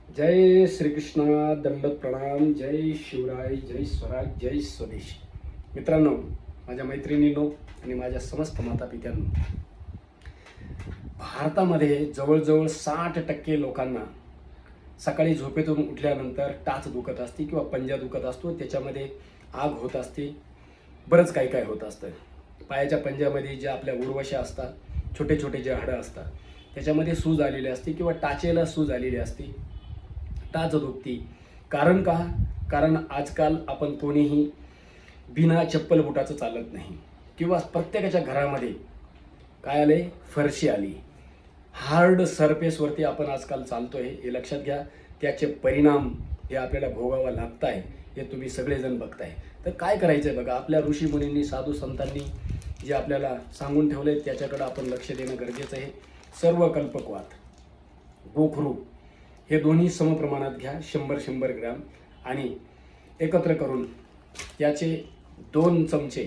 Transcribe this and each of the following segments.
जय श्रीकृष्ण, दंडवत प्रणाम. जय शिवराय, जय स्वराज, जय स्वदेश. मित्रांनो, माझ्या मैत्रिणींनो आणि माझ्या समस्त माता पित्यांनो, भारतामध्ये जवळजवळ 60% लोकांना सकाळी झोपेतून उठल्यानंतर टाच दुखत असते किंवा पंजा दुखत असतो. त्याच्यामध्ये आग होत असते, बरंच काही काय होत असतं. पायाच्या पंजामध्ये ज्या आपल्या उर्वश्या असतात, छोटे छोटे जे हाडं असतात, त्याच्यामध्ये सूज आलेली असते किंवा टाचेला सूज आलेली असते, टाच दुखती. कारण का? कारण आजकाल आपण कोणीही बिना चप्पल बुटाचं चालत नाही किंवा प्रत्येकाच्या घरामध्ये काय आले, फरशी आली. हार्ड सरफेसवरती आपण आजकाल चालतोय, हे लक्षात घ्या. त्याचे परिणाम हे आपल्याला भोगावा लागत आहे, हे तुम्ही सगळेजण बघताय. तर काय करायचं आहे बघा, आपल्या ऋषीमुनींनी, साधू संतांनी जे आपल्याला सांगून ठेवले त्याच्याकडे आपण लक्ष देणं गरजेचं आहे. सर्व कल्पकवात, गोखरू हे दोन्ही समप्रमाणात घ्या, 100-100 ग्रॅम, आणि एकत्र करून त्याचे 2 चमचे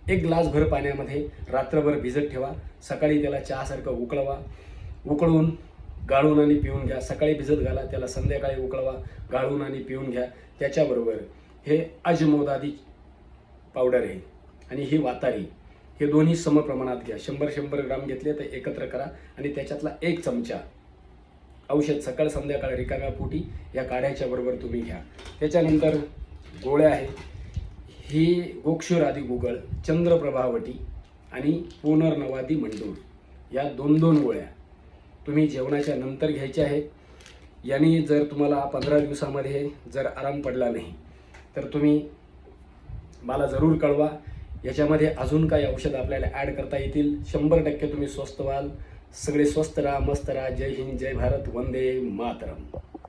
1 ग्लासभर पाण्यामध्ये रात्रभर भिजत ठेवा. सकाळी त्याला चहासारखं उकळवा, उकळून गाळून आणि पिऊन घ्या. सकाळी भिजत घाला, त्याला संध्याकाळी उकळवा, गाळून आणि पिऊन घ्या. त्याच्याबरोबर हे अजमोदादी पावडर आहे आणि ही वातारी, हे दोन्ही समप्रमाणात घ्या. 100-100 ग्राम घेतले तर एकत्र करा आणि त्याच्यातला 1 चमचा औषध सकाळ संध्याकाळ रिकाम्या पोटी या काढ्याच्या बरोबर तुम्ही घ्या. त्याच्यानंतर गोळ्या आहे, ही गोक्षूर आदी गुगळ, चंद्रप्रभावटी आणि पुनर्नवादी मंडूर, या 2-2 गोळ्या तुम्ही जेवणाच्या नंतर घ्यायच्या आहेत. यांनी जर तुम्हाला 15 दिवसामध्ये जर आराम पडला नाही तर तुम्ही मला जरूर कळवा. याच्यामध्ये अजून काही औषध आपल्याला ॲड करता येतील. 100% तुम्ही स्वस्थ व्हाल. सगळे स्वस्थ राहा, मस्त राहा. जय हिंद, जय भारत, वंदे मातरम.